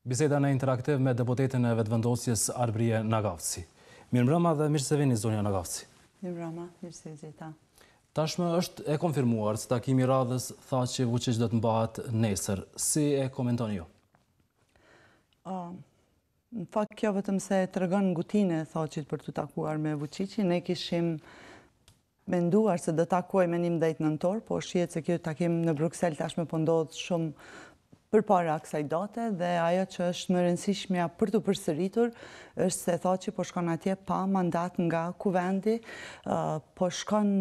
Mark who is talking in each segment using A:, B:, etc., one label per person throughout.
A: Biseda në interaktiv me deputetin e vetëvendosjes Arbërie Nagavci. Mirëmbrëma dhe mirë se vini zonja Nagavci.
B: Mirëmbrëma, mirë se vizita.
A: Tashmë është e konfirmuar se takimi i radhës tha që Vučić do të mbahet nesër. Si e komentoni ju?
B: Në fakt kjo vetëm se tregon ngutinë e Thaçit për të takuar me Vučićin. Ne kishim menduar se do takojmë në 11 nëntor, po shihet se kjo takim në Bruksel tashmë po ndodh shumë përpara kësaj date dhe ajo që është më rëndësishmja për të përsëritur është se Thaçi po shkon atje pa mandat nga kuvendi, po shkon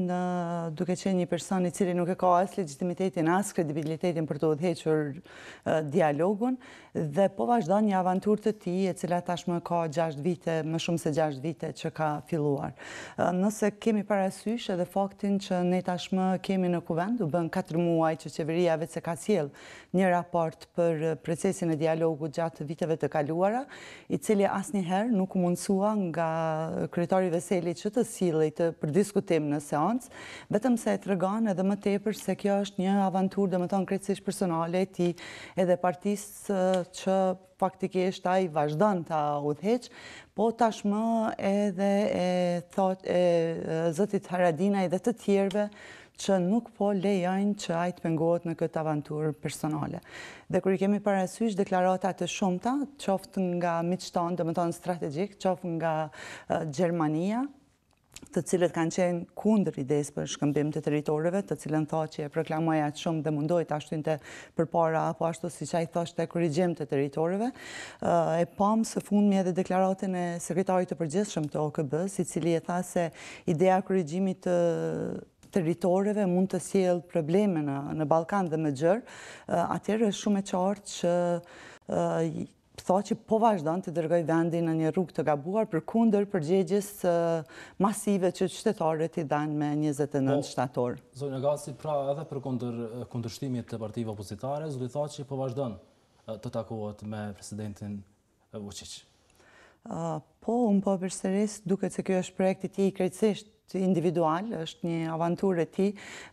B: duke qenë një person i cili nuk e ka as legitimitetin as kredibilitetin për të udhëhequr dialogun dhe po vazhdon një avanturë të tij e cila tashmë ka 6 vite, më shumë se 6 vite që ka filluar. Nëse kemi parasysh edhe faktin që ne tashmë kemi në kuvend, u bën 4 muaj që qeveria vetë se ka sjell një raport për procesin e dialogut gjatë viteve të kaluara, i cili asnjëherë nuk mundsua nga kryetari Veseli që të sillej për diskutim në seancë, vetëm se e tregon edhe më tepër se kjo është një avanturë, domethënë krejtësisht personale e tij edhe partisë që faktikisht ai vazhdon ta udhëheq, po tashmë edhe e zotit Haradinaj dhe të tjerëve që nuk po lejojnë që ai të pengohet në këtë avanturë personale. Dhe kur i kemi parasysh deklarata të shumta, qoftë nga miqton, domethënë strategjik, qoftë nga Gjermania, të cilët kanë qenë kundër idesë për shkëmbim të territoreve, të cilën Thaçi e proklamoi aq shumë dhe mundoi ta shtynte përpara apo ashtu siç ai thoshte korrigjim të territoreve. E pam së fundmi edhe deklaratën e sekretarit të përgjithshëm të OKB-s, i cili e tha se idea e korrigjimit të territoreve mund të sjellë probleme në Ballkan dhe më gjerë. Atëherë është shumë e qartë që Thaçi po vazhdon të dërgoj vendin në një rrugë të gabuar përkundër përgjigjes masive që qytetarët i dhanë me 29 shtator.
A: Zonja Nagavci, pra edhe për kundërshtimit të partive opozitare, zoti Thaçi po vazhdon të takohet me presidentin Vučić.
B: Po, unë po përsëris duket se kjo është projekt i tij krejtësisht individual, është një avanturë e tij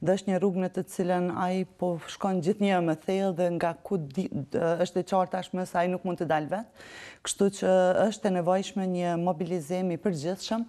B: dhe është një rrugë në të cilën ai po shkon gjithnjë më thellë dhe nga ku është e qartë tashmë se ai nuk mund të dalë vetë. Kështu që është e nevojshme një mobilizim i përgjithshëm,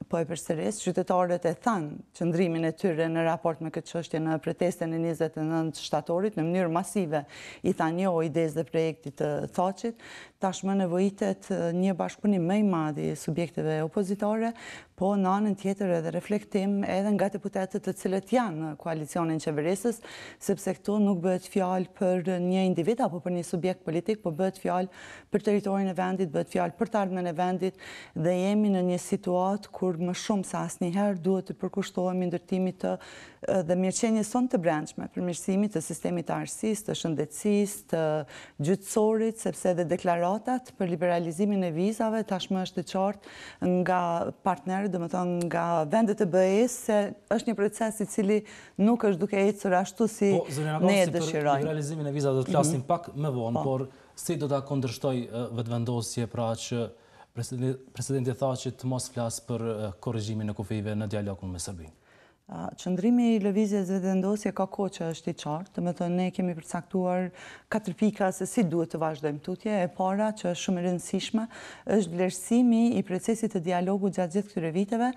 B: po e përsëris, qytetarët e thanë qëndrimin e tyre në raport me këtë çështje në protestën e 29 shtatorit, në mënyrë masive i thanë jo idesë dhe projektit të Thaçit. Tashmë nevojitet një bashkëpunim më i madh i subjekteve opozitare, po në anën tjetër edhe reflektim edhe nga deputetët të cilët janë në koalicionin qeverisës, sepse këtu nuk bëhet fjalë për një individ apo për një subjekt politik, po bëhet fjalë për territorin e vendit, bëhet fjalë për të ardhmen e vendit dhe jemi në një situatë kur më shumë se asnjëherë duhet të përkushtohemi ndërtimit dhe mirëqenies sonë të brendshme, përmirësimit të sistemit të arsyesë, të shëndetësisë, të gjyqësorit, sepse edhe deklaratat për liberalizimin e vizave tashmë është e qartë nga partnerët, domethënë nga vendet e BE-s, se është një proces i cili nuk është duke ecur ashtu si ne e dëshirojmë.
A: Për liberalizimin e vizave do të flasim pak më vonë, por si do ta kundërshtoj vetëvendosje pra që presidenti Thaçi të mos flas për korrigjimin e kufive në dialogun me Serbinë?
B: Qëndrimi i lëvizjes vetëvendosje ka kohë që është i qartë, domethënë ne kemi përcaktuar 4 pika se si duhet të vazhdojmë tutje. E para, që është shumë e rëndësishme, është vlerësimi i procesit të dialogut gjatë gjithë këtyre viteve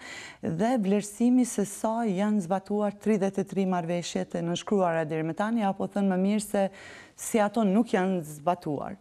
B: dhe vlerësimi se sa janë zbatuar 33 marrëveshjet e nënshkruara deri më tani, apo thënë më mirë se si ato nuk janë zbatuar.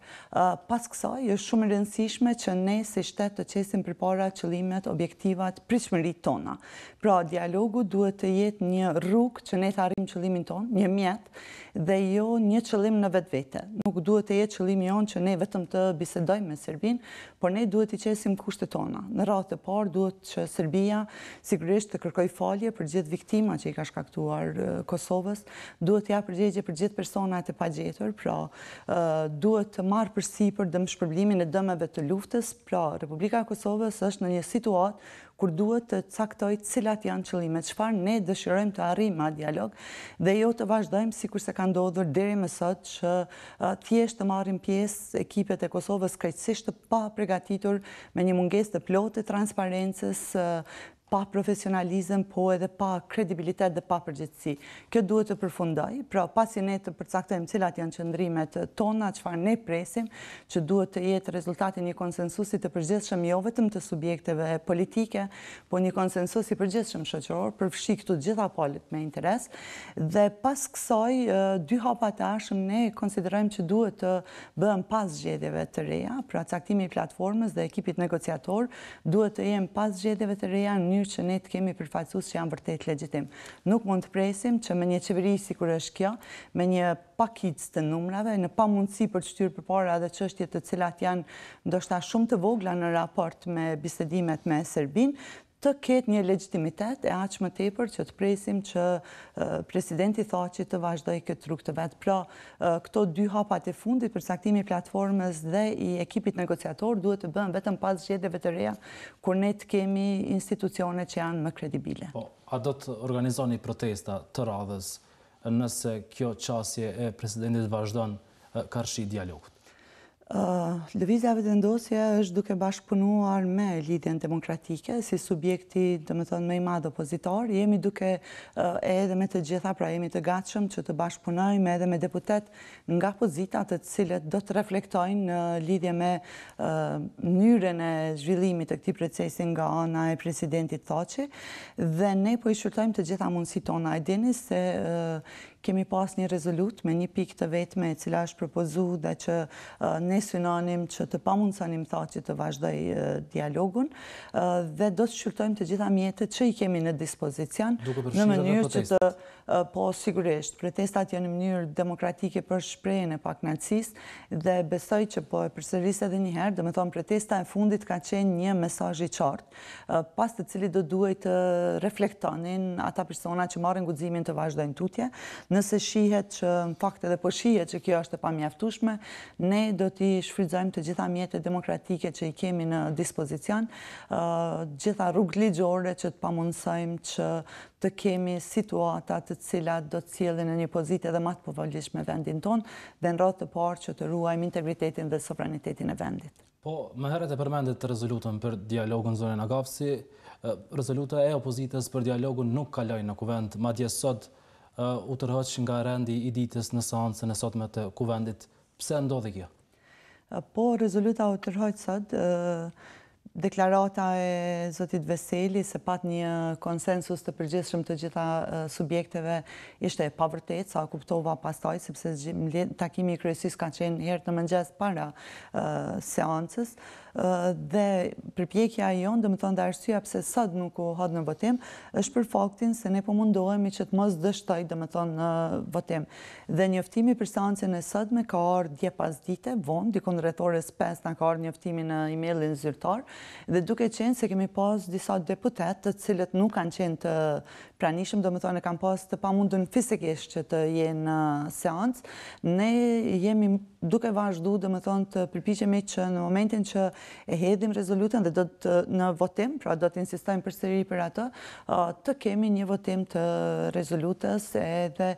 B: Pas kësaj, është shumë e rëndësishme që ne si shtet të qesim përpara qëllimet, objektivat, pritshmëritë tona. Pra, dialogu duhet të jetë një rrugë që ne të arrijmë qëllimin tonë, një mjet, dhe jo një qëllim në vetvete. Nuk duhet të jetë qëllimi jonë që ne vetëm të bisedojmë me Serbinë, por ne duhet të qesim kushtet tona. Në radhë të parë duhet që Serbia sigurisht të kërkojë falje për gjithë viktimat që i ka shkaktuar Kosovës, duhet të japë përgjegjje për gjithë personat e pagjetur, pra duhet të marrë përsipër dëmshpërblimin e dëmeve të luftës, pra Republika e Kosovës është në një situatë kur duhet të caktoj cilat janë qëllimet, çfarë ne dëshirojmë të arrijmë me dialog, dhe jo të vazhdojmë sikur se ka ndodhur deri më sot që thjesht të marrin pjesë ekipet e Kosovës krejtësisht të pa përgatitur, me një mungesë të plotë të transparencës, pa profesionalizëm, po edhe pa kredibilitet dhe pa përgjithësi. Kjo duhet të përfundoj, pra pasi ne të përcaktojmë cilat janë qëndrimet tona, çfarë ne presim, që duhet të jetë rezultati një konsensusi të përgjithshëm jo vetëm të subjekteve politike, po një konsensus i përgjithshëm shoqëror, përfshi këtu të gjitha palët me interes, dhe pas kësaj dy hapat e ardhshëm ne konsiderojmë që duhet të bëhen pas zgjedhjeve të reja, pra caktimi i platformës dhe ekipit negociator duhet të jenë pas zgjedhjeve të reja që ne të kemi përfaqësues që janë vërtet legjitim. Nuk mund të presim që me një qeveri si kur është kjo, me një pakic të numrave, në pamundësi për të shtyrë përpara edhe çështje të cilat janë ndoshta shumë të vogla në raport me bisedimet me Serbinë, të ketë një legitimitet e aq më tepër që të presim që presidenti Thaçi të vazhdojë këtë rrugë të vet. Pra, këto dy hapat e fundit për caktimi i platformës dhe i ekipit negociator duhet të bëhen vetëm pas zgjedhjeve të reja, kur ne të kemi institucione që janë më kredibile.
A: Po, a do të organizoni protesta të radhës nëse kjo qasje e presidentit vazhdon karshi dialogut?
B: Lëvizja Vetëvendosje është duke bashkëpunuar me Lidhjen Demokratike si subjekti, domethënë më i madh opozitor. Jemi duke edhe me të gjitha, pra jemi të gatshëm që të bashkëpunojmë edhe me deputet nga pozita të cilët do të reflektojnë në lidhje me mënyrën e zhvillimit të këtij procesi nga ana e presidentit Thaçi, dhe ne po i shqyrtojmë të gjitha mundësitë tona. E dini se kemi pas një rezolut me një pikë të vetme e cila është propozuar dhe që ne synonim që të pamundsonim Thaçi të vazhdoj dialogun, dhe do të shqyrtojmë të gjitha mjetet që i kemi në dispozicion në mënyrë që të po sigurisht protestat janë në mënyrë demokratike për shprehjen e pakënaqësisë, dhe besoj që po e përsëris edhe një herë, domethënë protesta e fundit ka qenë një mesazh i qartë, pas të cilit do duhet të reflektonin ata persona që marrin guximin të vazhdojnë tutje. Nëse shihet që në fakt edhe po shihet që kjo është e pamjaftueshme, ne do t'i shfrytëzojmë të gjitha mjetet demokratike që i kemi në dispozicion, gjitha rrugë ligjore që të pamundsojmë që të kemi situata të cilat do të cilën në një pozitë edhe më të povolishme me vendin tonë, dhe në radhë të parë që të ruajmë integritetin dhe sovranitetin e vendit.
A: Po, më herët e përmendit të rezolutën për dialogun në zonën Nagavci, rezoluta e opozitës për dialogun nuk kaloi në kuvend, madje sot u tërhoq nga rendi i ditës në seancën e sotme të kuvendit. Pse ndodhi kjo?
B: Po, rezoluta u tërhoq sot. Deklarata e zotit Veseli se pat një konsensus të përgjithshëm të gjitha subjekteve ishte e pavërtet, sa kuptova pastaj, sepse takimi i kryesisë ka qenë herë në mëngjes para seancës, dhe përpjekja jonë, domethënë dhe arsyeja pse sot nuk u hodh në votim, është për faktin se ne po mundohemi që të mos dështoj domethënë në votim. Dhe njoftimi për seancën e sotme ka ardhur dje pas dite, vonë, dikon rreth orës 5 na ka ardhur njoftimi në emailin zyrtar, dhe duke qenë se kemi pas disa deputet të cilët nuk kanë qenë të pranishëm, domethënë kanë pas të pamundur fizikisht që të jenë në seancë, ne jemi duke vazhduar domethënë të përpiqemi që në momentin që e hedhim rezolutën dhe do të në votim, pra do të insistojmë përsëri për atë, të kemi një votim të rezolutës edhe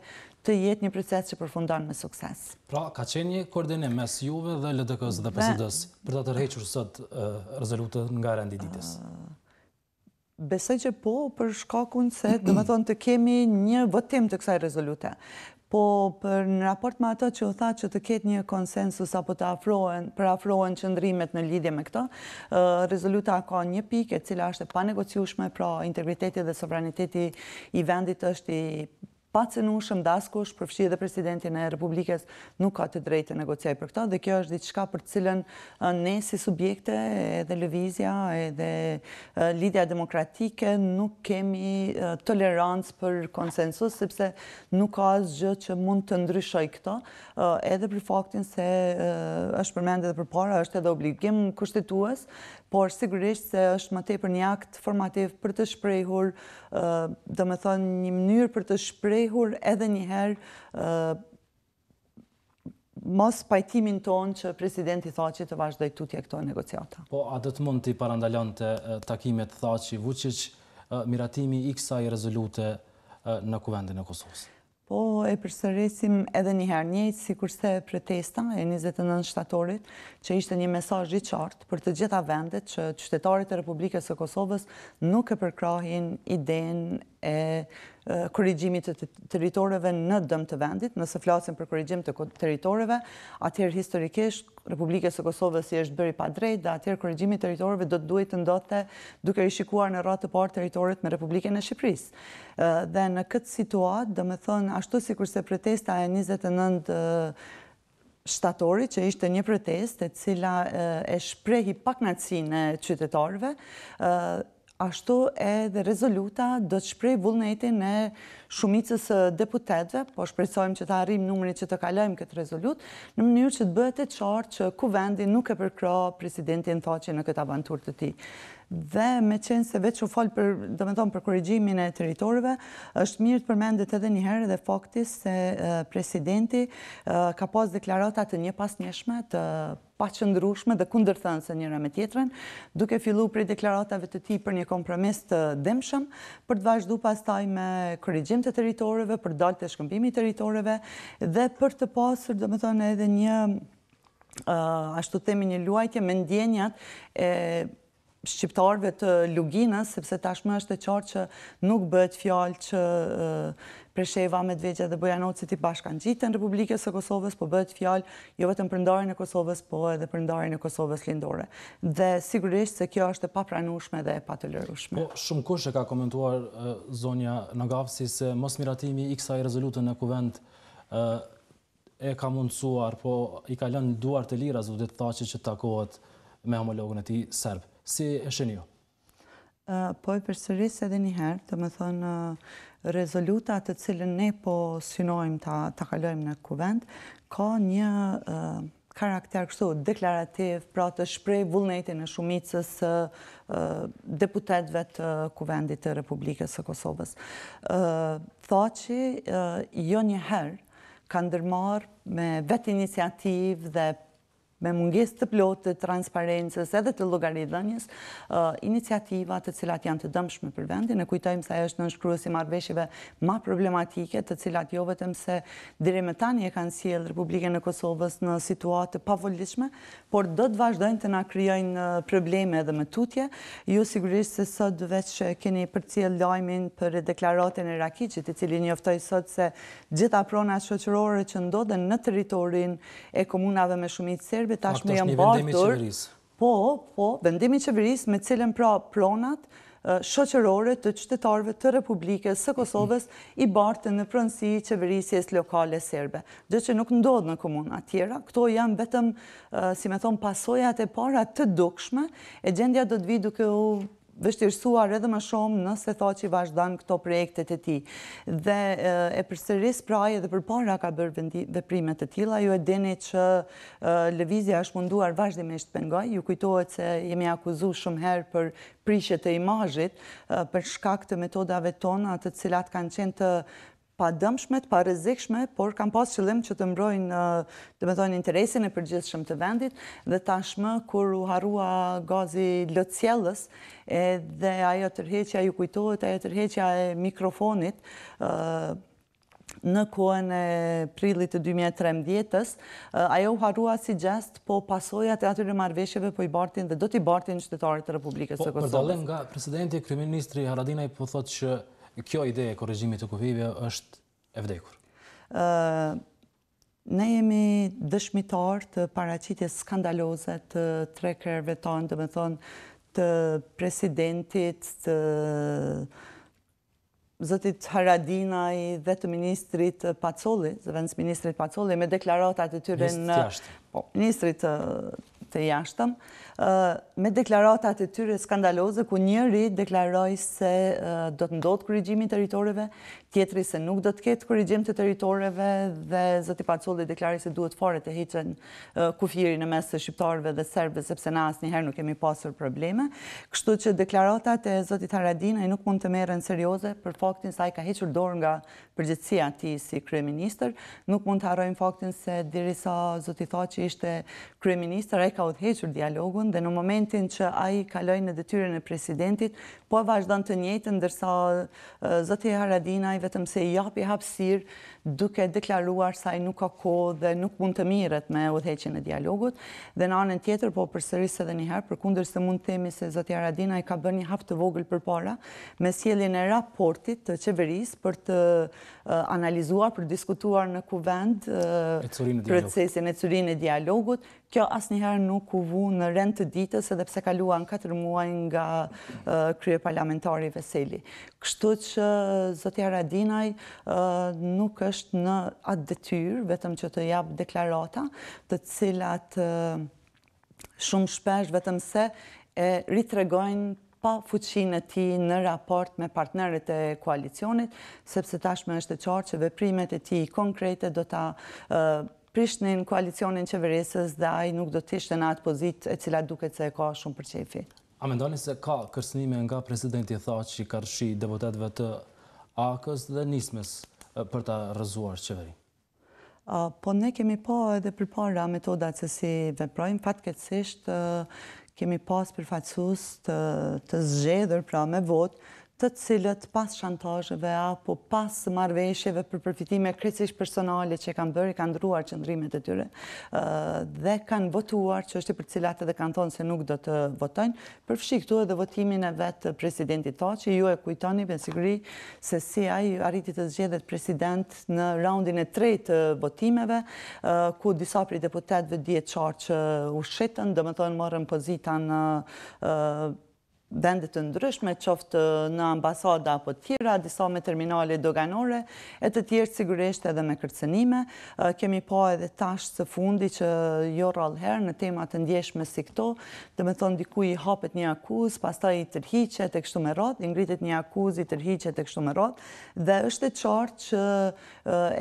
B: të jetë një proces që përfundon me sukses.
A: Pra, ka qenë një koordinim mes juve dhe LDK-s dhe PSD-s për të tërhequr sot rezolutën nga rendi i ditës?
B: Besoj që po, për shkakun se domethënë të kemi një votim të kësaj rezolute. Po për në raport me ato që u tha që të ketë një konsensus apo të afrohen qëndrimet në lidhje me këto, rezoluta ka një pikë e cila është e panegociueshme, pra integriteti dhe sovraniteti i vendit është i pacenueshëm, dhe askush, përfshi edhe presidentin e Republikës, nuk ka të drejtë të negociojë për këtë, dhe kjo është diçka për cilën ne si subjekte, edhe lëvizja, edhe lidhja demokratike, nuk kemi tolerancë për konsensus, sepse nuk ka asgjë që mund të ndryshoj këto, edhe për faktin se është përmendur edhe përpara, është edhe obligim kushtetues, por sigurisht se është më tepër një akt formativ për të shprehur, domethënë një mënyrë për të shprehur edhe një herë mos pajtimin tonë që presidenti Thaçi të vazhdoj tutje këto negociata.
A: Po, a do të mund të parandalonte takimet Thaçi-Vučić miratimi i kësaj rezolute në kuvendin e Kosovës?
B: Po, e përsërisim edhe njëherë njëjtë, si kurse protesta e 29 shtatorit, që ishte një mesazh i qartë për të gjitha vendet që qytetarët e Republikës së Kosovës nuk e përkrahin idenë e korrigjimit të territoreve në dëm të vendit. Nëse flasim për korrigjim të territoreve, atëherë historikisht Republikës së Kosovës i është bërë i padrejtë dhe atëherë korrigjimi i territoreve do të duhet të ndodhte duke rishikuar në radhë të parë territoret me Republikën e Shqipërisë. Dhe në këtë situatë, domethënë ashtu sikurse protesta e 29 shtatorit, që ishte një protestë e cila e shprehi pakënaqësinë e qytetarëve, ashtu edhe rezoluta do të shpreh vullnetin e shumicës deputetëve, po shpresojmë që të arrijmë numrin që të kalojmë këtë rezolut, në mënyrë që të bëhet e qartë që kuvendi nuk e përkrah presidentin Thaçi në këtë avanturë të tij. Dhe me qenë se veç u fol për korrigjimin e territoreve, është mirë të përmendet edhe një herë dhe fakti se presidenti ka pas deklarata të njëpasnjeshme, të paqëndrueshme dhe kundërthënëse njëra me tjetrën, duke filluar prej deklaratave të tij për një kompromis të dëmshëm, për të vazhduar pastaj me korrigjim të territoreve, për dalë të shkëmbimit të territoreve dhe për të pasur, domethënë, edhe një ashtu themi një luajtje me ndjenjat e shqiptarëve të luginës, sepse tashmë është e qartë që nuk bëhet fjalë që Presheva, Medvegja dhe Bojanoci të bashkangjiten në Republikës së Kosovës, po bëhet fjalë jo vetëm për ndarjen e Kosovës, po edhe për ndarjen e Kosovës lindore. Dhe sigurisht se kjo është e papranueshme dhe e patolerueshme.
A: Po, shumë kush e ka komentuar zonja Nagavci se mosmiratimi i kësaj rezolute në kuvend e ka mundësuar, po i ka lënë duar të lira zotit Thaçi që takohet me homologën e tij serb. Si e sheni ju?
B: Po e përsëris edhe një herë, të më thënë, rezoluta të cilën ne po synojmë ta kalojmë në kuvend, ka një karakter kështu deklarativ, pra të shpreh vullnetin e shumicës deputetëve të kuvendit të Republikës së Kosovës. Thaçi jo një herë ka ndërmarrë me vetë iniciativë dhe me mungesë të plotë të transparencës edhe të llogaridhënies, iniciativa të cilat janë të dëmshme për vendin. Ne kujtojmë se ajo është nënshkruesi i marrëveshjeve më problematike, të cilat jo vetëm se deri më tani e kanë sjellë Republikën e Kosovës në situatë të pavolitshme, por do të vazhdojnë të na krijojnë probleme edhe më tutje. Ju sigurisht se sot veç keni përcjell lajmin për deklaratën e Rakiçit, i cili njoftoi sot se gjitha pronat shoqërore që ndodhen në territorin e komunave me shumicë serbe tashmë janë mbartur. Po, vendimi i qeverisë me cilën pra pronat shoqërore të qytetarëve të Republikës së Kosovës i bartën në pronësi qeverisjes lokale serbe. Gjë që nuk ndodh në komuna tjera. Këto janë vetëm, si me thonë, pasojat e para të dukshme, e gjendja do të vi duke u vështirësuar edhe më shumë nëse Thaçi vazhdon këto projektet e tij. Dhe e përsëris pra edhe përpara ka bërë veprime të tilla. Ju e dini që lëvizja është munduar vazhdimisht pengoj. Ju kujtohet se jemi akuzuar shumë herë për prishje të imazhit për shkak të metodave tona, të cilat kanë qenë të pa dëmshme, pa rrezikshme, por kanë pas qëllim që të mbrojnë, domethënë, interesin e përgjithshëm të vendit, dhe tashmë kur u harrua gazi lotësjellës, edhe ajo tërheqja, ju kujtohet, ajo tërheqja e mikrofonit në kohën e prillit të 2013-s, ajo u harrua si gjest, po pasojat e atyre marrëveshjeve po i bartin dhe do t'i bartin qytetarët të Republikës së Kosovës.
A: Për dallim nga presidenti, kryeministri Haradinaj po thotë që kjo ide e korrigjimit të kufive është e vdekur.
B: Ne jemi dëshmitar të paraqitjes skandaloze të tre krerëve tonë, domethënë të presidentit, të zotit Haradinaj dhe të ministrit Pacolli, zëvendës ministrit Pacolli, me deklaratat e tyre në ministrit të jashtëm, me deklaratat e tyre skandaloze, ku njëri deklaroi se do të ndodhë korrigjimi i territoreve, tjetri se nuk do të ketë korrigjim të territoreve dhe zoti Pacolli deklaroi se duhet fare të heqen kufirin në mes të shqiptarëve dhe serbëve sepse na asnjëherë nuk kemi pasur probleme. Kështu që deklaratat e zotit Haradinaj nuk mund të merren serioze për faktin se ai ka hequr dorë nga përgjegjësia e tij si kryeministër. Nuk mund të harrojmë faktin se derisa zoti Thaçi ishte kryeministër, ai ka udhëhequr dialogun dhe në momentin që ai kaloi në detyrën e presidentit, po vazhdon të njëjtën, ndërsa zoti Haradinaj vetëm se i japi hapësirë duke deklaruar se ai nuk ka kohë dhe nuk mund të mirret me udhëheqjen e dialogut. Dhe në anën tjetër, po përsëris edhe një herë, përkundër se mund të themi se zoti Haradinaj ka bërë një hap të vogël përpara me sjelljen e raportit të qeverisë për të analizuar, për diskutuar në kuvend procesin e curinë e dialogut. Kjo asnjëherë nuk u vu në rend të ditës, edhe pse kaluan 4 muaj nga kryeparlamentari Veseli. Kështu që zoti Haradinaj nuk është në atë detyrë vetëm që të jap deklarata, të cilat shumë shpesh vetëm se e ritregojnë pa fuqinë e tij në raport me partnerët e koalicionit, sepse tashmë është e qartë që veprimet e tij konkrete do ta prishnin koalicionin qeverisës dhe ai nuk do të ishte në atë pozitë e cila duket se e ka shumë për qefi.
A: A mendoni se ka kërcënime nga presidenti Thaçi karshi deputetëve të AK-s dhe nismes për ta rrëzuar qeverinë?
B: Po ne kemi pa edhe përpara metodat se si veprojmë. Fatkeqësisht kemi pas përfaqësues të zgjedhur pra me votë, të cilët pas shantazheve apo pas marrëveshjeve për përfitime krejtësisht personale që kanë bërë, kanë ndruar qëndrimet e tyre dhe kanë votuar çështje për cilat edhe kanë thënë se nuk do të votojnë. Përfshi këtu edhe votimin e vetë presidentit Thaçi. Ju e kujtoni me siguri se si ai arriti të zgjedhet president në raundin e 3 të votimeve, ku disa prej deputetëve dihet qartë që u shitën, domethënë morën pozita në vende të ndryshme, qoftë në ambasada apo tjera, disa me terminale doganore, e të tjerë sigurisht edhe me kërcënime. Kemi pa edhe tash së fundi që jo rrallëherë në tema të ndjeshme si këto, domethënë dikujt i hapet një akuzë, pastaj i tërhiqet e kështu me radhë, i ngritet një akuzë, i tërhiqet e kështu me radhë, dhe është e qartë që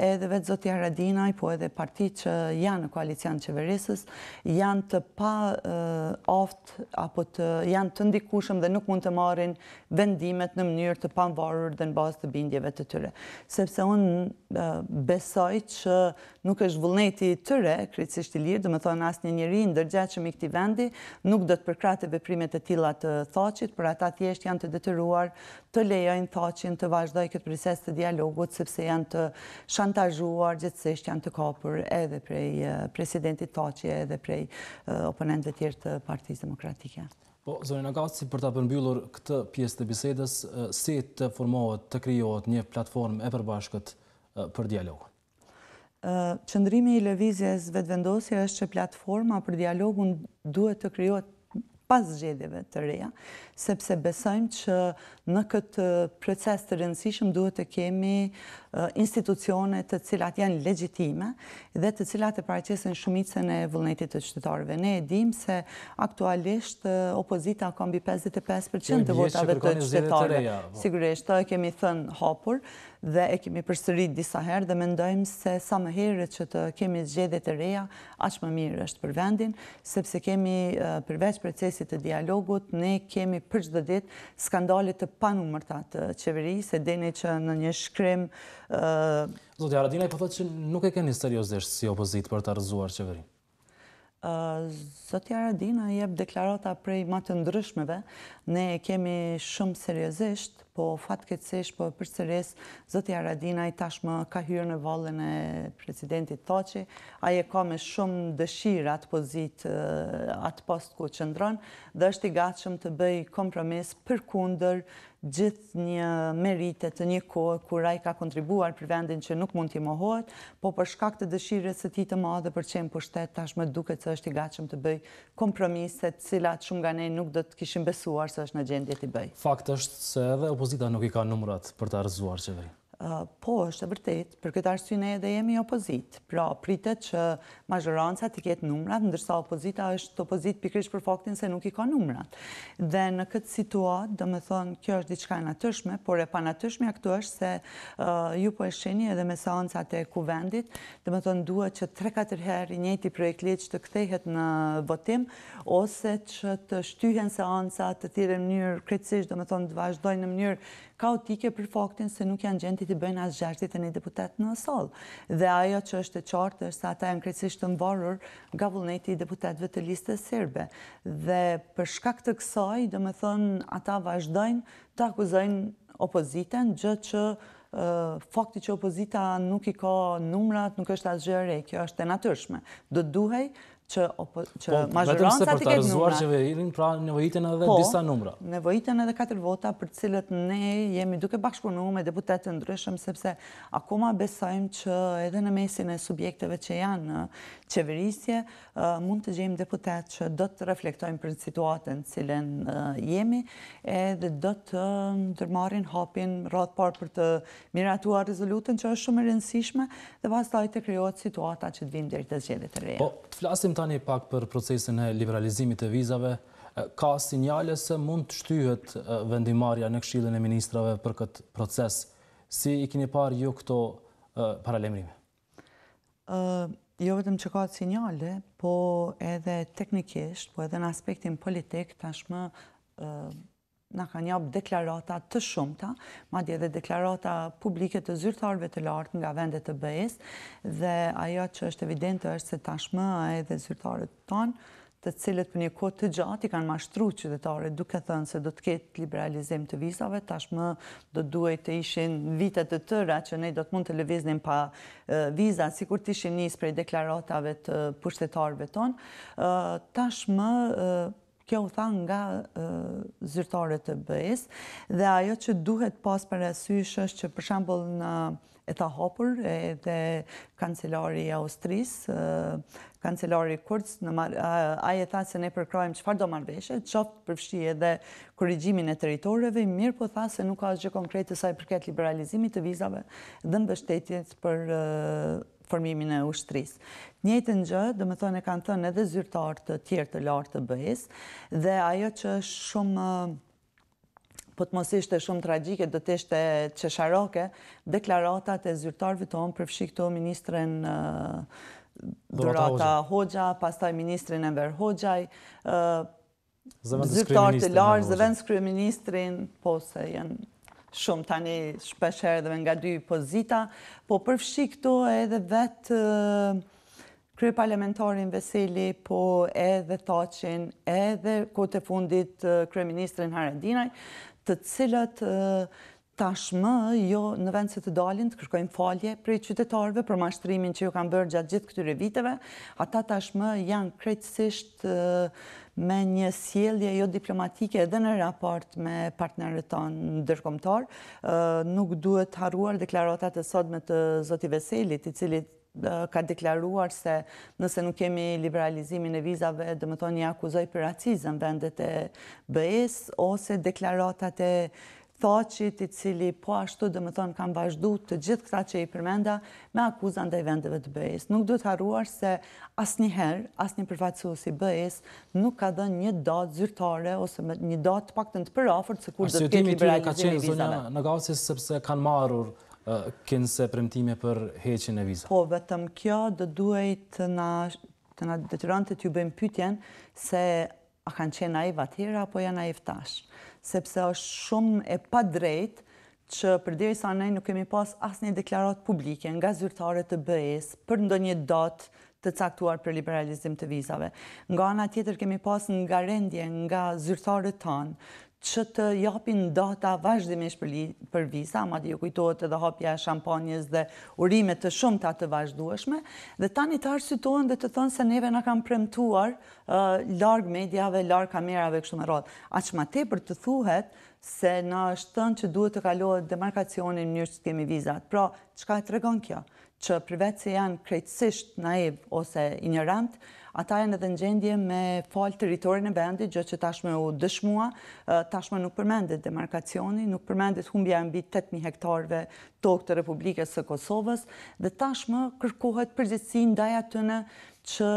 B: edhe vetë zoti Haradinaj, po edhe partitë që janë në koalicion qeverisës, janë të pa aftë apo janë të ndikueshëm dhe nuk mund të marrin vendimet në mënyrë të pavarur dhe në bazë të bindjeve të tyre. Sepse unë besoj që nuk është vullneti i tyre, krejtësisht i lirë, domethënë asnjë njeri i ndërgjegjshëm i këtij vendi nuk do të përkratë veprimet e tilla të Thaçit, por ata thjesht janë të detyruar të lejojnë Thaçin të vazhdojë këtë proces të dialogut, sepse janë të shantazhuar, gjithsesi janë të kapur edhe prej presidentit Thaçi edhe prej oponentëve tjerë të Partisë Demokratike.
A: Po, zoti Nagavci, për ta përmbyllur këtë pjesë të bisedës, si të formohet, të krijohet një platformë e përbashkët për dialogun?
B: Qëndrimi i lëvizjes vetëvendosje është që platforma për dialogun duhet të krijohet pas zgjedhjeve të reja, sepse besojmë që në këtë proces të rëndësishëm duhet të kemi institucione të cilat janë legjitime dhe të cilat e paraqesin shumicën e vullnetit të qytetarëve. Ne e dimë se aktualisht opozita ka mbi 55% të votave të qytetarëve. Sigurisht, e kemi thënë hapur dhe e kemi përsërit disa herë dhe mendojmë se sa më herët që të kemi zgjedhje të reja, aq më mirë është për vendin, sepse kemi përveç procesit të dialogut, ne kemi për çdo ditë skandale të panumërta të qeverisë, e dini që në një shkrim
A: Zoti Haradinaj po thotë që nuk e keni seriozisht si opozitë për ta rrëzuar qeverinë.
B: Zoti Haradinaj jep deklarata prej më të ndryshmeve. Ne e kemi shumë seriozisht, po fatkeqësisht po përsëris zoti Haradinaj tashmë ka hyrë në vallën e presidentit Thaçi. Ai e ka me shumë dëshirë atë pozitë, atë post ku qëndron dhe është i gatshëm të bëj kompromis përkundër gjithë një merite të një kohë kur ai ka kontribuar për vendin që nuk mund t'i mohohet, po për shkak të dëshirës së tij të madhe për të qenë pushtet, tashmë duket se është i gatshëm të bëj kompromise të cilat shumë nga ne nuk do të kishim besuar se është në gjendje t'i bëj.
A: Fakt është se edhe opozita nuk i ka numrat për ta rrëzuar qeverinë.
B: Po, është e vërtet, për këtë arsye ne edhe jemi opozit. Pra, pritet që mazhoranca të ketë numrat, ndërsa opozita është opozit pikërisht për faktin se nuk i ka numrat. Dhe në këtë situatë, do me thonë, kjo është diçka e natyrshme, por e panatyrshmja këtu është se ju po e shihni edhe me seancat e kuvendit, do me thonë duhet që 3-4 herë i njëjti projekt ligj të kthehet në votim, ose që të shtyhen seanca të tjera në mënyrë krejtësisht, do me thonë të vazhdojnë në mënyrë kaotike për faktin se nuk janë gjendë të bëjnë as 61 deputet në sallë. Dhe ajo që është e qartë është se ata janë krejtësisht të mbarur nga vullneti i deputetëve të listës serbe. Dhe për shkak të kësaj, do me thonë, ata vazhdojnë të akuzojnë opozitën, gjë që fakti që opozita nuk i ka numrat, nuk është asgjë e re, kjo është e natyrshme. Do duhej që mazhoranca të ketë numra.
A: Qeverinë, pra nevojiten edhe disa numra.
B: Nevojiten edhe 4 vota për cilët ne jemi duke bashkëpunuar me deputetë të ndryshëm, sepse akoma besojmë që edhe në mesin e subjekteve që janë në qeverisje, mund të gjejmë deputetë që do të reflektojnë për situatën cilën jemi, edhe do të ndërmarrin hapin radhë parë për të miratuar rezolutën që është shumë e rëndësishme dhe pastaj të krijohet situata që të vinë deri te zgjedhjet e reja.
A: Po, flasim tani pak për procesin e liberalizimit të vizave. Ka sinjale se mund të shtyhet vendimarrja në Këshillin e Ministrave për këtë proces. Si i keni parë ju këto paralajmërime?
B: Jo vetëm që ka sinjale, po edhe teknikisht, po edhe në aspektin politik, tashmë na kanë japë deklarata të shumta, madje edhe deklarata publike të zyrtarëve të lartë nga vendet të BE-s, dhe ajo që është evidente është se tashmë edhe zyrtarët tonë, të cilët për një kohë të gjatë i kanë mashtruar qytetarët duke thënë se do të ketë liberalizim të vizave, tashmë do duhet të ishin vite të tëra që ne do të mund të lëviznim pa viza, sikur të ishin nisë prej deklaratave të pushtetarëve tonë. Tashmë kjo u tha nga zyrtarët e BE-s, dhe ajo që duhet pas parasysh është që për shembull në e tha hapur edhe kancelari i Austrisë, kancelari Kurz, ai e tha se ne përkrajmë çfarëdo marrëveshje, qoftë përfshi edhe korrigjimin e territoreve, mirë po tha se nuk ka asgjë konkrete sa i përket liberalizimit të vizave dhe mbështetjes për formimin e ushtrisë. Njëjtën gjë, do të thonë, e kanë thënë edhe zyrtarë të tjerë të lartë të BE-s, dhe ajo që është shumë po të mos ishte shumë tragjike, do të ishte qesharake, deklaratat e zyrtarëve tonë përfshi këto ministren Dorata Hoxha, pastaj ministrin Enver Hoxhaj, zyrtarë të lartë, zëvendës kryeministrin, po se janë shumë tani shpesh herë nga 2 pozita, po përfshi këto edhe vetë kryeparlamentarin Veseli, po edhe Thaçin, edhe kohët e fundit kryeministrin Haradinaj, të cilët tashmë jo në vend se të dalin të kërkojnë falje prej qytetarëve për mashtrimin që ju kanë bërë gjatë gjithë këtyre viteve, ata tashmë janë krejtësisht me një sjellje jo diplomatike edhe në raport me partnerët tonë ndërkombëtar. Nuk duhet harruar deklaratat e sotme të zoti Veselit, i cili ka deklaruar se nëse nuk kemi liberalizimin e vizave, do të thonë ja akuzoj për racizëm vendet e BE-s, ose deklaratat e Thaçit, i cili po ashtu do të thonë kanë vazhduar të gjithë këta që i përmenda me akuza ndaj vendeve të BE-s. Nuk duhet harruar se asnjëherë asnjë përfaqësues i BE-s nuk ka dhënë një datë zyrtare ose një datë të paktën të përafërt se kur do të ketë liberalizimin e vizave.
A: Zonja Nagavci, sepse kanë marrur kënse premtime për heqjen e vizave.
B: Po, vetëm kjo do duhet të na detyronte t'ju bëjmë pyetjen se a kanë qenë naiv atëherë apo janë naiv tash. Sepse është shumë e padrejtë që përderisa ne nuk kemi pas asnjë deklaratë publike nga zyrtarët të BE-s për ndonjë datë të caktuar për liberalizim të vizave. Nga ana tjetër kemi pas nga rendje nga zyrtarët tanë që të japin data vazhdimisht për viza, madje ju kujtohet edhe hapja e shampanjës dhe urime të shumta të vazhdueshme, dhe tani të arsyetohen dhe të thonë se neve na kanë premtuar larg mediave, larg kamerave kështu me radhë. Aq më tepër të thuhet se na është thënë që duhet të kalohet demarkacioni në mënyrë që të kemi vizat. Pra, çka e tregon kjo? Që përveç se janë krejtësisht naiv ose ignorant, ata janë edhe në gjendje me falë territorin e vendit, gjë që tashme u dëshmua, tashme nuk përmendet demarkacioni, nuk përmendet humbja mbi 8.000 hektarëve tokë të Republikës së Kosovës, dhe tashme kërkohet përgjegjësi ndaj atyne që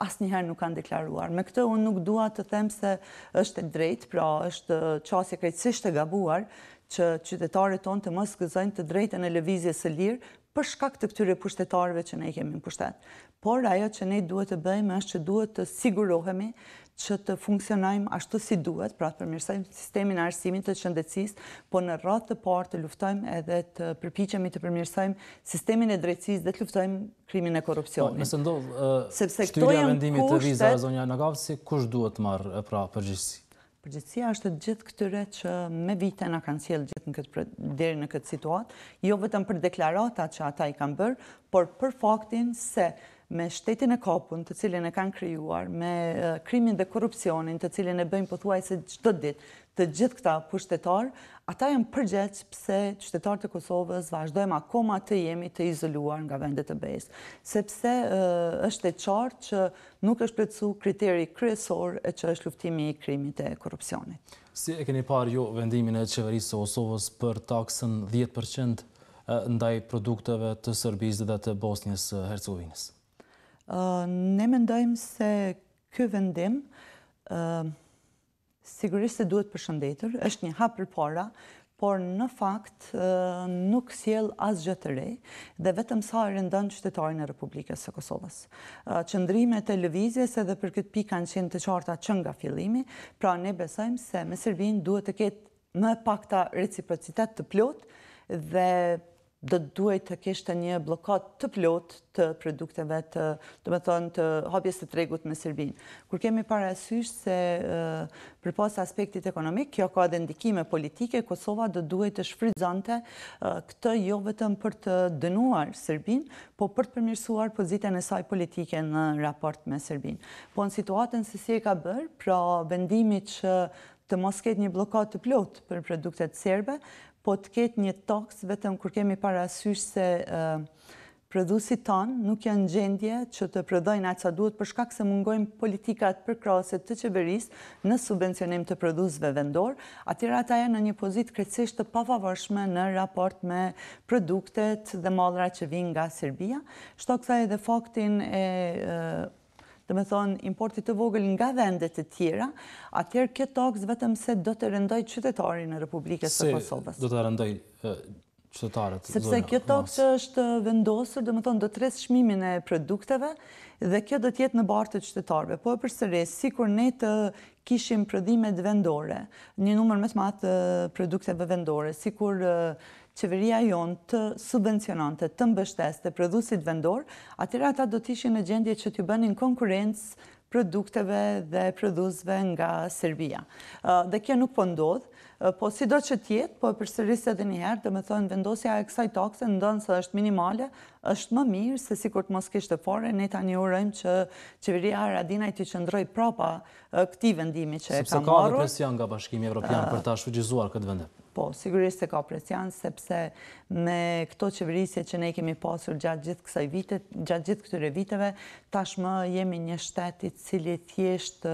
B: asnjëherë nuk kanë deklaruar. Me këtë unë nuk dua të them se është e drejtë, pra është qasje krejtësisht e gabuar që qytetarët tonë të mos gëzojnë të drejtën e lëvizjes së lirë për shkak të këtyre pushtetarëve që ne kemi në pushtet. Por ajo që ne duhet të bëjmë është që duhet të sigurohemi që të funksionojmë ashtu si duhet, pra të përmirësojmë sistemin e arsimit të shëndetësisë, po në radhë të parë të luftojmë edhe të përpiqemi të përmirësojmë sistemin e drejtësisë dhe të luftojmë krimin e korrupsionit.
A: Nëse ndodh shtyrja vendimit të vizave zonja Nagavci, kush duhet të marrë pra përgjegjësi?
B: Përgjithësia është të gjithë këtyre që me vite na kanë sjellë gjithë deri në këtë situatë, jo vetëm për deklaratat që ata i kanë bërë, por për faktin se me shtetin e kapun të cilin e kanë krijuar, me krimin dhe korrupsionin të cilin e bëjnë pothuajse çdo ditë të gjithë këta pushtetar, ata janë përgjegjës pse qytetarët e Kosovës vazhdojmë akoma të jemi të izoluar nga vendet e BE-s, sepse është e qartë që nuk është plotësuar kriteri kryesor që është luftimi i krimit e korrupsionit.
A: Si e keni parë ju vendimin e qeverisë së Kosovës për taksën 10% ndaj produkteve të Serbisë dhe të Bosnjës së Hercegovinës?
B: Ne mendojmë se ky vendim sigurisht se duhet përshëndetur, është një hap përpara, por në fakt nuk sjell asgjë të re dhe vetëm sa rëndon qytetarin e Republikës së Kosovës. Qëndrimet e lëvizjes edhe për këtë pikë kanë qenë të qarta që nga fillimi, pra ne besojmë se me Serbinë duhet të ketë më pakta reciprocitet të plot dhe do duhet të kishte një bllokat të plot të produkteve të hapjes së tregut me Serbinë. Kur kemi parasysh se përpas aspektit ekonomik, kjo ka edhe ndikime politike, Kosova do duhet të shfrytëzonte këtë jo vetëm për të dënuar Serbinë, po për të përmirësuar pozitën e saj politike në raport me Serbinë. Po në situatën se si e ka bërë, pra vendimi që të mos ketë një bllokat të plot për produktet serbe, po të ketë një taks vetëm kur kemi parasysh se prodhuesit tanë nuk janë gjendje që të prodhojnë atë sa duhet për shkak se mungojnë politikat përkrahëse të qeverisë në subvencionim të prodhuesve vendor, atëherë ata janë në një pozitë krejtësisht të pavarëshme në raport me produktet dhe mallrat që vijnë nga Serbia. Shto kësaj edhe faktin e importit të vogël nga vendet të tjera, atëherë kjo taks vetëm se do të rëndoj qytetarin e Republikës së Kosovës.
A: Do të rëndoj qytetarët?
B: Sepse kjo taks është vendosur, do të rres çmimin e produkteve dhe kjo do të jetë në barë të qytetarëve. Po përsëris, sikur ne të kishim prodhimet vendore, një numër më të madh të produkteve vendore, sikur qeveria jonë të subvencionante, të mbështeste prodhuesit vendor, atëherë ata do të ishin në gjendje që t'ju bënin konkurrencë produkteve dhe prodhuesve nga Serbia. Dhe kjo nuk po ndodh, po sido që tjetë, po përsëris edhe një herë, vendosja e kësaj takse ndonë se është minimale, është më mirë se sikur të mos kishte fare, ne tani urojmë që qeveria Haradinaj të qëndroj prapa këtij vendimi që e ka marrur.
A: Sepse ka dhe presion nga Bashkimi Evropian për ta shfrytëzuar këtë vendim.
B: Po, sigurisht se ka presion, sepse me këto qeverisje që ne kemi pasur gjatë gjithë këtyre viteve, tashmë jemi një shtet i cili thjesht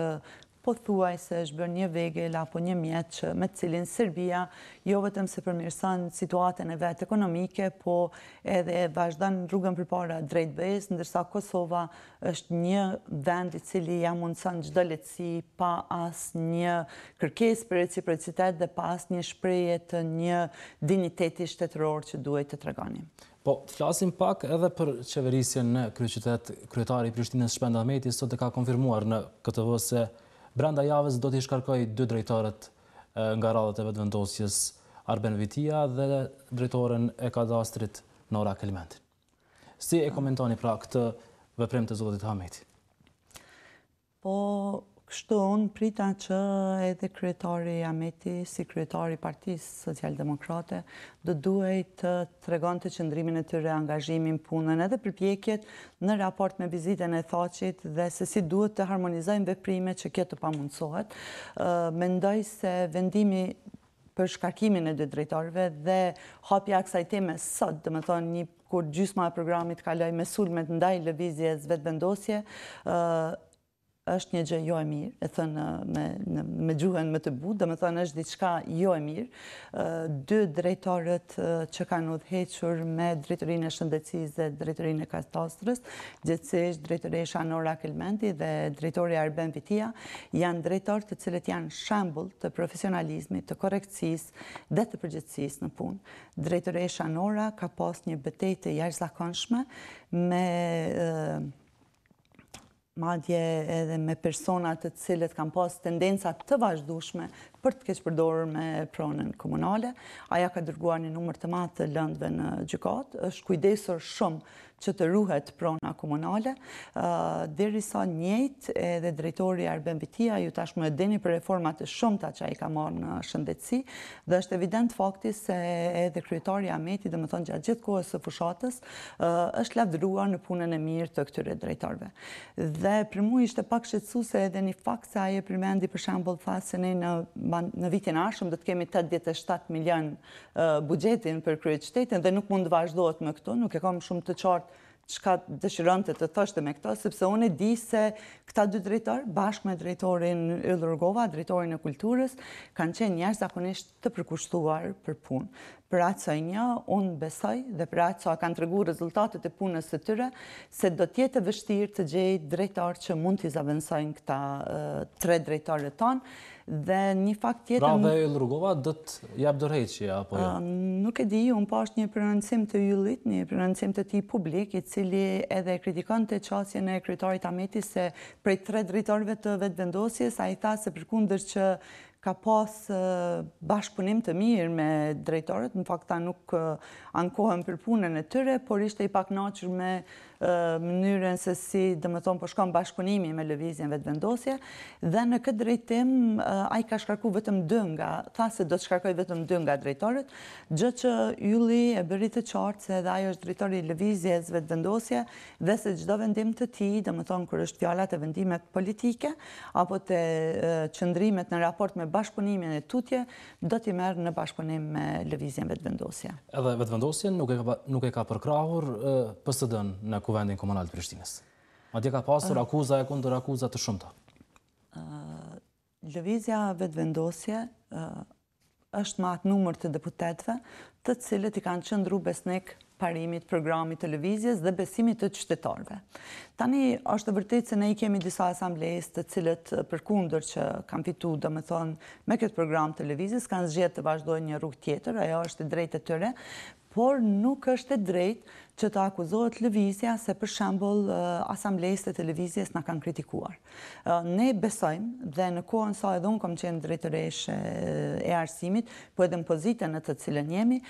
B: po thuaj se është bërë një vegël apo një mjet që me cilin Serbia jo vetëm se përmirëson situatën e vet ekonomike, po edhe vazhdon rrugën përpara drejt BE-s, ndërsa Kosova është një vend i cili ja mundson çdo lehtësi pa asnjë kërkesë për reciprocitet dhe pa asnjë shprehje të një dinjiteti shtetëror që duhet të tregonim.
A: Po, të flasim pak edhe për qeverisjen në kryeqytet. Kryetari i Prishtinës Shpend Ahmeti sot e ka konfirmuar në KTV se brenda javës do t'i shkarkoj 2 drejtorët nga radhët e vetëvendosjes Arbërie dhe drejtoren e kadastrit Nora Kelimentin. Si e komentoni pra këtë veprim të zotit Ahmeti?
B: Po, kështu unë prita që edhe kryetari Ahmeti, si kryetari Partisë Socialdemokrate, do duhet të tregon të qëndrimin e tyre, angazhimin, punën edhe përpjekjet në raport me vizitën e Thaqit dhe se si duhet të harmonizojnë veprimet që kjo të pamundsohet. Mendoj se vendimi për shkarkimin e dy drejtorëve dhe hapja kësaj teme sot, dhe me thonë kur gjysma e programit kaloj me sulmet ndaj lëvizjes vetëvendosje, është një gjë jo e mirë, e thënë me gjuhën më të butë, dhe me thënë është diçka jo e mirë. Dy drejtorët që kanë udhëhequr me drejtorinë e shëndetësisë dhe drejtorinë e katastrës, gjithsesi drejtoresha Nora Kelmendi dhe drejtori Arben Vitia, janë drejtorë të cilët janë shembull të profesionalizmit, të korrektsisë dhe të përgjegjësisë në punë. Drejtoresha Nora ka pas një betejë të jashtëzakonshme me madje edhe me persona të cilët kanë pas tendenca të vazhdueshme për të keq përdorur me pronën komunale. Aja ka dërguar një numër të madh të lëndëve në gjykatë, është kujdesur shumë që të ruhet prona komunale, derisa njëjtë edhe drejtori Arben Vitia ju tashmë e dini për reformat të shumta që ai ka marrë në shëndetësi, dhe është evident fakti se edhe kryetari Ahmeti, domethënë gjatë gjithë kohës së fushatës, është lavdëruar në punën e mirë të këtyre drejtorëve. Dhe për mua ishte pak shqetësuese edhe një fakt se ai e përmendi për shembull tha se ne në vitin e ardhshëm do të kemi 87 milion buxhetin për kryeqytetin dhe nuk mund të vazhdohet me këto, nuk e kam shumë të qartë çka dëshironte të thoshte me këto, sepse unë e di se këta dy drejtorë, bashkë me drejtorin Yll Rugova, drejtorin e kulturës, kanë qenë jashtëzakonisht të përkushtuar për punë. Për atë sa një, unë besoj dhe për atë sa kanë treguar rezultatet e punës së tyre, se do të jetë vështirë të gjej drejtorë që mund t'i zaventësojnë këta tre drejtorët tonë. Dhe një fakt tjetër...
A: Pra dhe Yll Rugova do të jap dorëheqje apo jo?
B: Nuk e di, unë pash një prononcim të Yllit, një prononcim të tij publik, i cili edhe kritikon të qasjen e kryetarit Ahmeti se prej 3 drejtorëve të vetëvendosjes, ai tha se përkundër që ka pas bashkëpunim të mirë me drejtorët, në fakt ta nuk ankohen për punën e tyre, por ishte i pakënaqur me mënyrën se si, domethënë, po shkon bashkëpunimi me lëvizjen vetëvendosje, dhe në këtë drejtim ai ka shkarkuar vetëm 2 tha se do të shkarkoj vetëm 2 nga drejtorët, gjë që Ylli e bëri të qartë se edhe ai është drejtori i lëvizjes vetëvendosje dhe se çdo vendim të tij, domethënë kur është fjala të vendimet politike apo të qëndrimet në raport me bashkëpunimin e tutje, do t'i merr në bashkëpunim me lëvizjen vetëvendosje.
A: Edhe vetëvendosjen nuk e ka përkrahur PSD-n në Kuvendin Komunal të Prishtinës. Madje ka pasur akuza e kundër akuza të shumta.
B: Lëvizja vetëvendosje është me atë numër të deputetëve, të cilët i kanë qëndruar besnik parimit, programit të lëvizjes dhe besimit të qytetarëve. Tani është e vërtetë se ne i kemi disa asamblesë të cilët përkundër që kanë fituar, domethënë, me këtë program të lëvizjes, kanë zgjedhur të vazhdojnë një rrugë tjetër, ajo është e drejtë e tyre, por nuk është e drejtë që të akuzohet lëvizja se për shembull asamblesë të televizjes na kanë kritikuar. Ne besojmë dhe në kohën sa edhe unë kam qenë drejtoreshe e arsimit, po edhe në pozitën në të cilën jemi,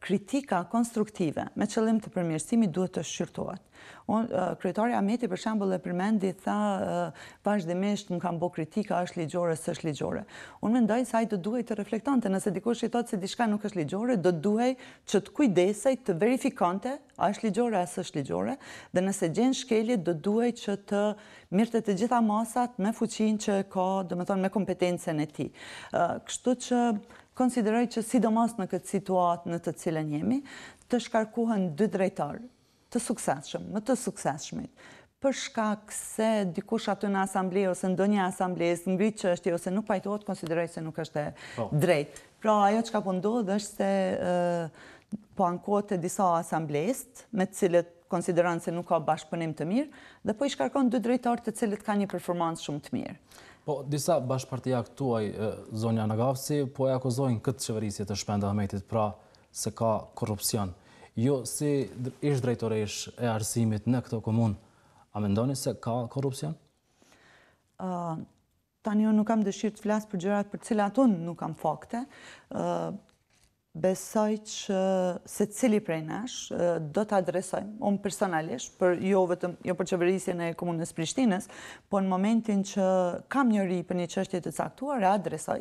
B: kritika konstruktive me qëllim të përmirësimit duhet të shqyrtohet. Kryetari Ahmeti për shembull e përmendi, tha vazhdimisht më kanë bërë kritika, është ligjore, s'është ligjore. Unë mendoj se ai do duhej të reflektonte, nëse dikush i thotë se diçka nuk është ligjore, do duhej që të kujdesej, të verifikonte a është ligjore, a s'është ligjore, dhe nëse gjen shkelje, do duhej që të mirëte të gjitha masat me fuqinë që ka, domethënë me kompetencën e tij. Kështu që konsideroj që sidomos në këtë situatë në të cilën jemi, të shkarkohen 2 drejtorë të suksesshëm, më të suksesshmit, për shkak se dikush aty në asamble ose ndonjë asamblesë ngrit çështje ose nuk pajtohet, konsideroj se nuk është e drejtë. Pra ajo çka po ndodh është se po ankohet te disa asamblesë me të cilët konsideron se nuk ka bashkëpunim të mirë dhe po i shkarkon 2 drejtorë të cilët kanë një performancë shumë të mirë.
A: Po, disa bashkëpartijak tuaj, zonja Nagavci, po e akuzojnë këtë qeverisje të Shpend Ahmetit pra se ka korrupsion. Jo, si ish drejtoresh e arsimit në këtë komunë, a mendoni se ka korrupsion?
B: Tani unë nuk kam dëshirë të flas për gjërat për cilat unë nuk kam fakte. Besoj që secili prej nesh do të adresojmë, unë personalisht, jo për qeverisjen e Komunës Prishtinës, po në momentin që kam njëri për një çështje të caktuar, e adresoj,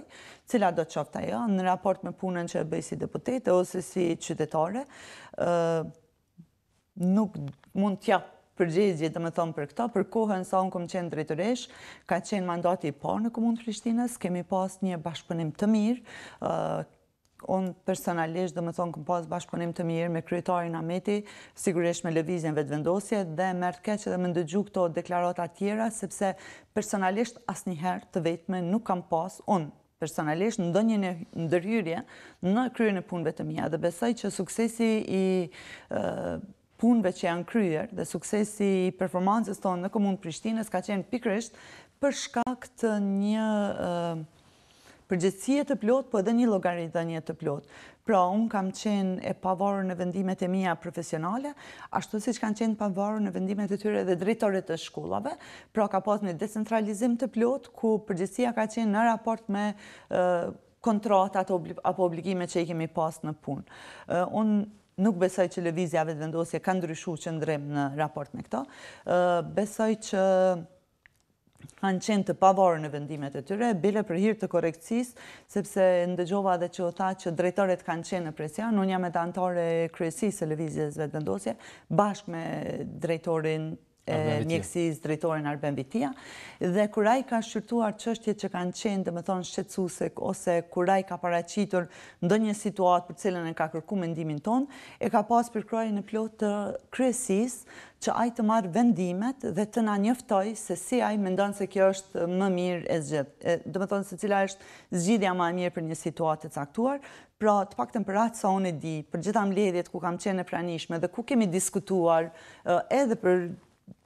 B: cila do të qoftë ajo, në raport me punën që e bëj si deputete ose si qytetare, nuk mund t'jap përgjigje, dhe më thonë për këto, për kohën sa unë kom qenë drejtoresh, ka qenë mandati i parë në Komunë Prishtinës, kemi pas një bashkëpunim të mirë, unë personalisht, dhe më thonë, kom pas bashkëpunim të mirë me kryetarin Ameti, sigurisht me lëvizjen vetëvendosje, dhe merr keq edhe më ndëgju këto deklarata tjera, sepse personalisht asnjëherë të vetme nuk kam pas unë personalisht në ndonjë ndërhyrje në kryen e punëve të mia, dhe besoj që suksesi i punëve që janë kryer dhe suksesi i performancës tonë në Komunë Prishtinës ka qenë pikërisht për shkak të një përgjegjësie të plot, po edhe një llogaridhënie të plot. Pra, unë kam qenë e pavarur në vendimet e mia profesionale, ashtu siç kanë qenë pavarur në vendimet e tyre dhe drejtorët të shkollave, pra ka pas një decentralizim të plot, ku përgjegjësia ka qenë në raport me kontratat apo obligimet që i kemi pas në punë. Unë nuk besoj që lëvizja vetëvendosje ka ndryshuar qëndrim në raport me këto. Besoj që kanë qenë të pavarur në vendimet e tyre, bile për hir të korrekcisë, sepse ndëgjova edhe që u tha që drejtorët kanë qenë në presion. Unë jam edhe antare e kryesisë së lëvizjes vetëvendosje, bashkë me drejtorin mjekësisë, drejtorin Arben Vitia, dhe kur ai ka shqyrtuar çështjet që kanë qenë, domethënë shqetësuese, ose kur ai ka paraqitur ndonjë situatë për cilën e ka kërkuar mendimin ton, e ka pas përkrojën e plot të kryesisë që ai të marrë vendimet dhe të na njoftoj se si ai mendon se kjo është më mirë e zgjedhë. Domethënë se cila është zgjidhja më e mirë për një situatë të caktuar. Pra, të paktën për atë sa unë e di, për gjitha mbledhjet ku kam qenë e pranishme dhe ku kemi diskutuar edhe për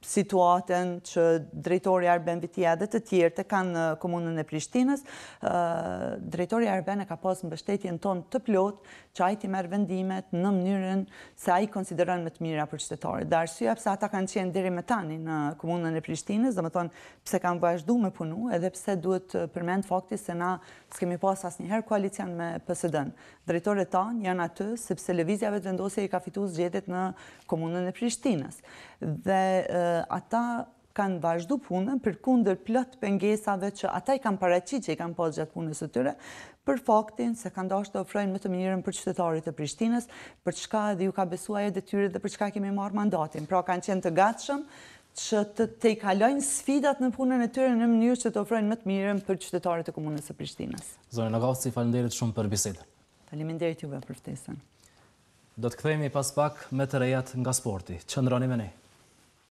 B: situatën që drejtori Arben Vitia dhe të tjerë të kanë në Komunën e Prishtinës, drejtori Arben e ka pas mbështetjen tonë të plot që ai t'i merr vendimet në mënyrën se ai konsideron më të mira për qytetarët. Dhe arsyeja pse ata kanë qenë deri më tani në Komunën e Prishtinës, domethënë pse kanë vazhduar me punu, edhe pse duhet përmend fakti se na s'kemi pas asnjëherë koalicion me PSD-n. Drejtorët tanë janë aty sepse lëvizja vetëvendosje i ka fituar zgjedhjet në Komunën e Prishtinës. Dhe ata kanë vazhdu punën përkundër plot pengesave që ata i kanë paraqitur që i kanë pas gjatë punës së tyre, për faktin se kanë dashur të ofrojnë më të mirën për qytetarit e Prishtinës, për çka edhe ju ka besuar e detyrit dhe për çka kemi marrë mandatin. Pra kanë qenë të gatshëm që të i kalojnë sfidat në punën e tyre në mënyrë që të ofrojnë më të mirën për qytetarit e Komunës së Prishtinës.
A: Zone Nagavci, faleminderit shumë për bisedën.
B: Faleminderit juve për ftesën.
A: Do të kthehemi pas pak me të rejat nga sporti. Qëndroni me ne.